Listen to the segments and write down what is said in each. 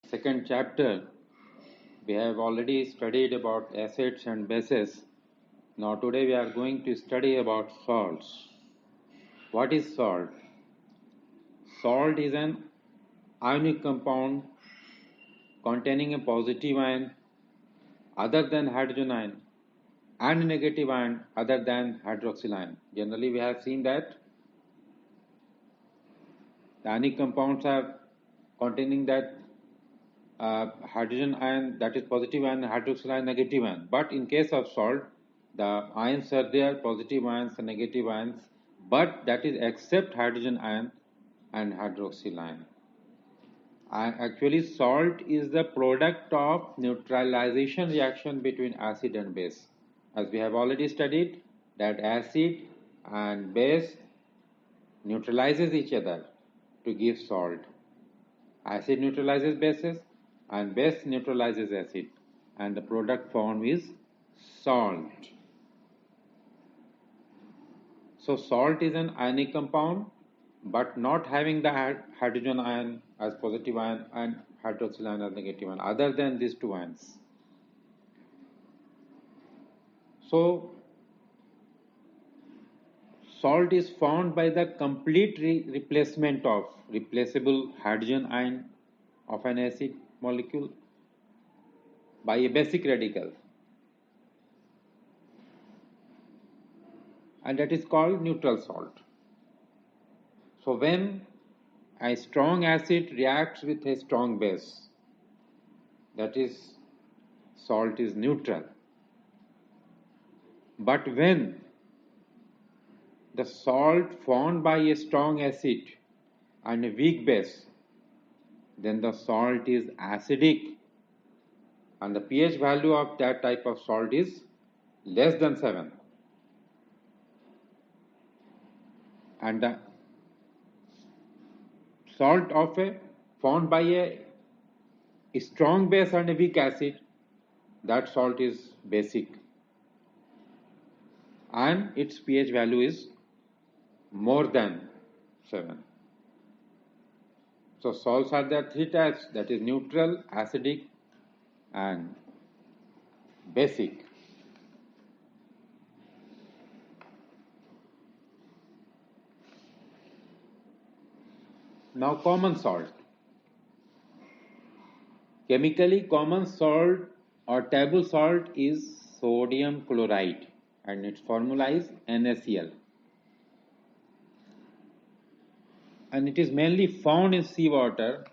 second chapter, we have already studied about acids and bases. Now today we are going to study about salts. What is salt? Salt is an ionic compound containing a positive ion other than hydrogen ion and a negative ion other than hydroxyl ion. Generally we have seen that the ionic compounds are containing that hydrogen ion, that is positive ion, hydroxyl ion, negative ion. But in case of salt, the ions are there, positive ions and negative ions, but that is except hydrogen ion and hydroxyl ion. Actually, salt is the product of neutralization reaction between acid and base. As we have already studied, that acid and base neutralizes each other to give salt. Acid neutralizes bases and base neutralizes acid, and the product formed is salt. So salt is an ionic compound but not having the hydrogen ion as positive ion and hydroxyl ion as negative ion other than these two ions. So salt is formed by the complete replacement of replaceable hydrogen ion of an acid molecule by a basic radical, and that is called neutral salt. So when a strong acid reacts with a strong base, that is, salt is neutral. But when the salt formed by a strong acid and a weak base, then the salt is acidic, and the pH value of that type of salt is less than 7. And the salt of a formed by a strong base and a weak acid, that salt is basic, and its pH value is more than 7. So salts are there three types, that is neutral, acidic and basic. Now common salt. Chemically common salt or table salt is sodium chloride, and its formula is NaCl. And it is mainly found in seawater,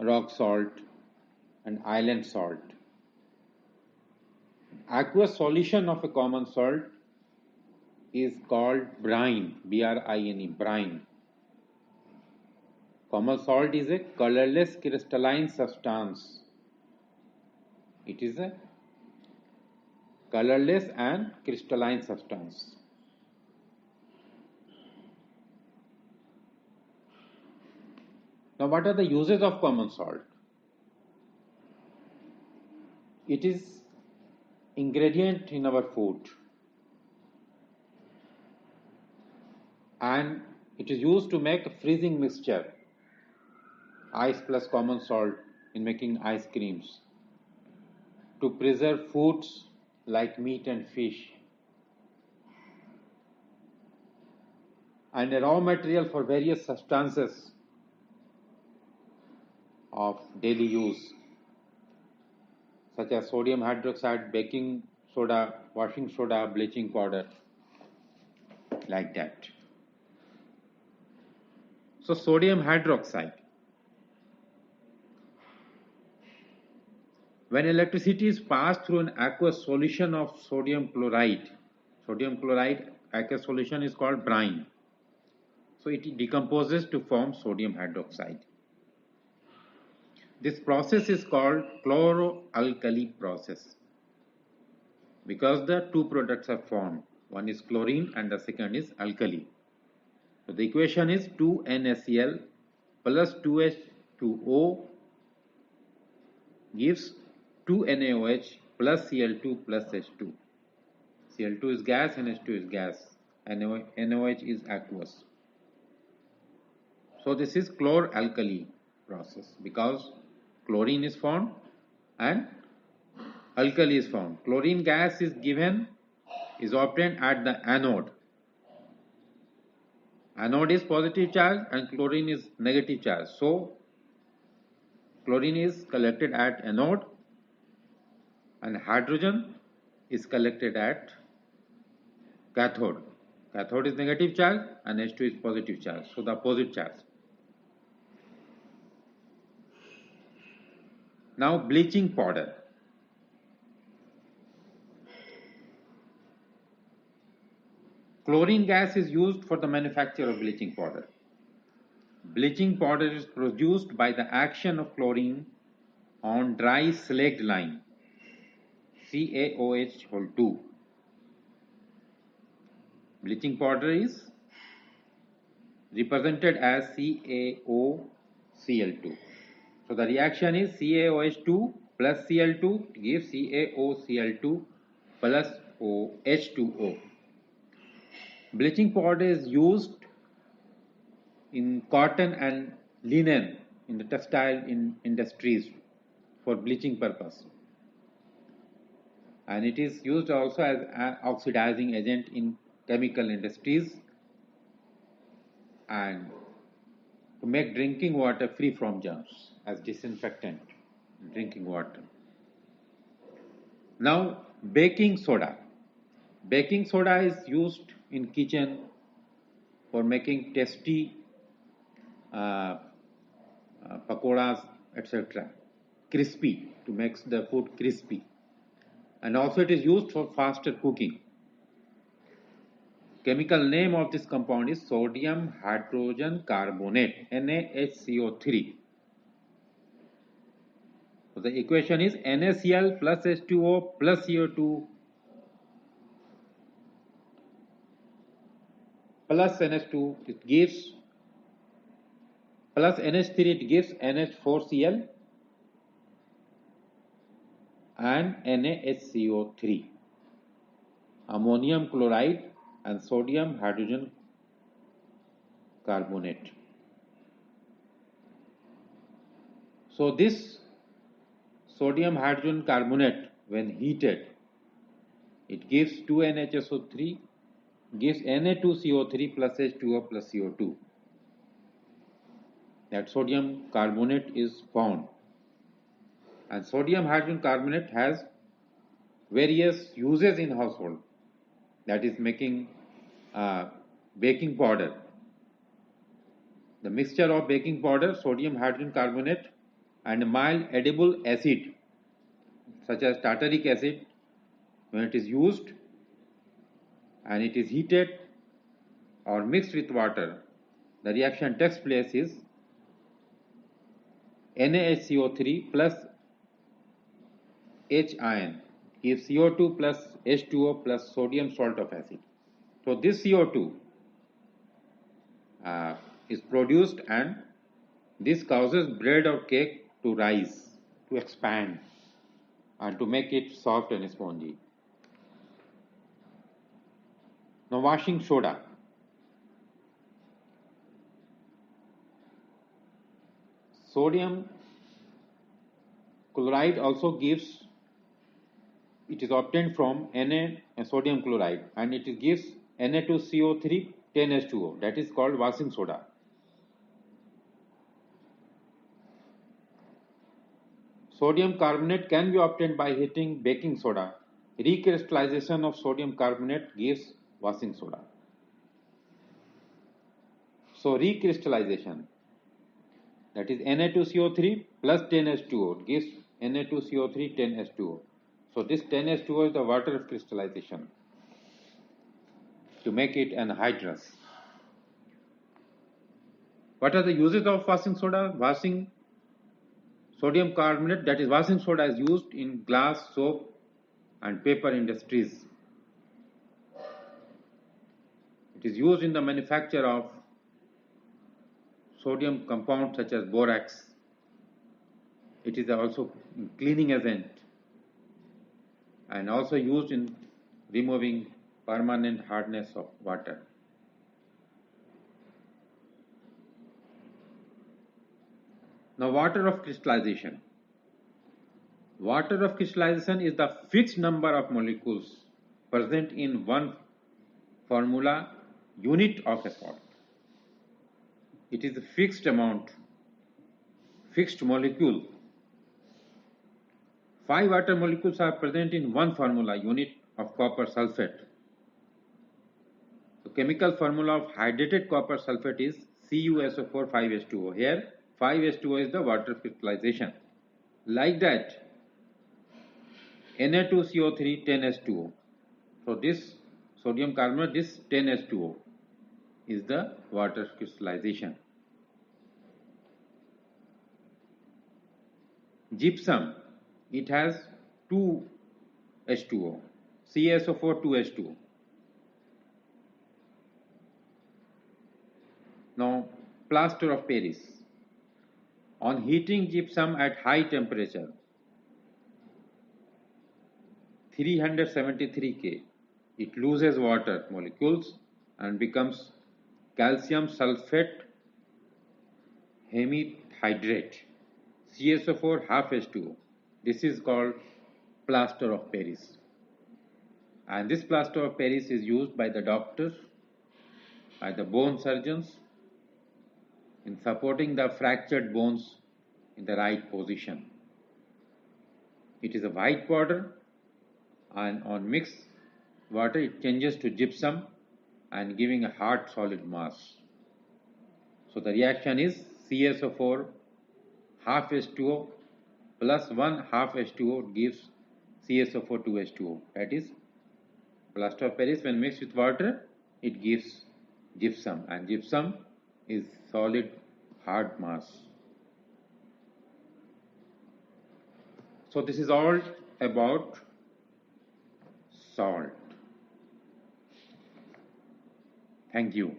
rock salt and island salt. Aqueous solution of a common salt is called brine, B-R-I-N-E, brine. Common salt is a colorless crystalline substance. It is a colorless and crystalline substance. Now, what are the uses of common salt? It is ingredient in our food, and it is used to make a freezing mixture, ice plus common salt, in making ice creams, to preserve foods like meat and fish, and a raw material for various substances of daily use, such as sodium hydroxide, baking soda, washing soda, bleaching powder, like that. So sodium hydroxide. When electricity is passed through an aqueous solution of sodium chloride aqueous solution is called brine. So it decomposes to form sodium hydroxide. This process is called chloroalkali process because the two products are formed. One is chlorine and the second is alkali. So the equation is 2NaCl plus 2H2O gives 2NaOH plus Cl2 plus H2. Cl2 is gas and H2 is gas. NaOH is aqueous. So this is chloralkali process because chlorine is found and alkali is found. Chlorine gas is obtained at the anode. Anode is positive charge and chlorine is negative charge. So chlorine is collected at anode and hydrogen is collected at cathode. Cathode is negative charge and H2 is positive charge. So the opposite charge. Now bleaching powder. Chlorine gas is used for the manufacture of bleaching powder. Bleaching powder is produced by the action of chlorine on dry slaked lime, CaOH2. Bleaching powder is represented as CaOCl2. So the reaction is CaOH2 plus Cl2 gives CaOCl2 plus H2O. Bleaching powder is used in cotton and linen in the textile industries for bleaching purpose, and it is used also as an oxidizing agent in chemical industries and to make drinking water free from germs as disinfectant in drinking water. Now baking soda. Baking soda is used in kitchen for making tasty pakoras, etc. Crispy, to make the food crispy. And also it is used for faster cooking. Chemical name of this compound is sodium hydrogen carbonate, NaHCO3. So the equation is NaCl plus H2O plus CO2 plus NH2, it gives plus NH3, it gives NH4Cl and NaHCO3, ammonium chloride and sodium hydrogen carbonate. So this sodium hydrogen carbonate, when heated, it gives 2NHSO3, gives Na2CO3 plus H2O plus CO2. That sodium carbonate is found. And sodium hydrogen carbonate has various uses in household. That is making baking powder. The mixture of baking powder, sodium hydrogen carbonate and mild edible acid such as tartaric acid, when it is used and it is heated or mixed with water, the reaction takes place is NaHCO3 plus H ion gives CO2 plus H2O plus sodium salt of acid. So this CO2 is produced and this causes bread or cake to rise, to expand and to make it soft and spongy. Now washing soda. Sodium chloride also gives, it is obtained from sodium chloride and it gives Na2CO3 10H2O, that is called washing soda. Sodium carbonate can be obtained by heating baking soda. Recrystallization of sodium carbonate gives washing soda. So recrystallization, that is Na2CO3 plus 10H2O gives Na2CO3 10H2O. So this 10H2O is the water of crystallization to make it anhydrous. What are the uses of washing soda? Washing sodium carbonate, that is washing soda, is used in glass, soap and paper industries. It is used in the manufacture of sodium compounds such as borax. It is also cleaning agent and also used in removing permanent hardness of water. Now water of crystallization. Water of crystallization is the fixed number of molecules present in one formula unit of a salt. It is a fixed amount, fixed molecule. 5 water molecules are present in one formula unit of copper sulfate. The chemical formula of hydrated copper sulfate is CuSO4 5H2O. Here 5H2O is the water crystallization. Like that, Na2CO3 10H2O. So this sodium carbonate, this 10H2O is the water crystallization. Gypsum, it has 2H2O, CaSO4 2H2O. Now, plaster of Paris. On heating gypsum at high temperature, 373 K, it loses water molecules and becomes calcium sulfate hemihydrate, CaSO4 half H2O. This is called plaster of Paris. And this plaster of Paris is used by the doctors, by the bone surgeons, in supporting the fractured bones in the right position. It is a white powder, and on mixed water it changes to gypsum and giving a hard solid mass. So the reaction is CaSO4 half H2O plus 1 half H2O gives CaSO4 2H2O. That is plaster of Paris. When mixed with water, it gives gypsum, and gypsum is solid hard mass. So this is all about salt. Thank you.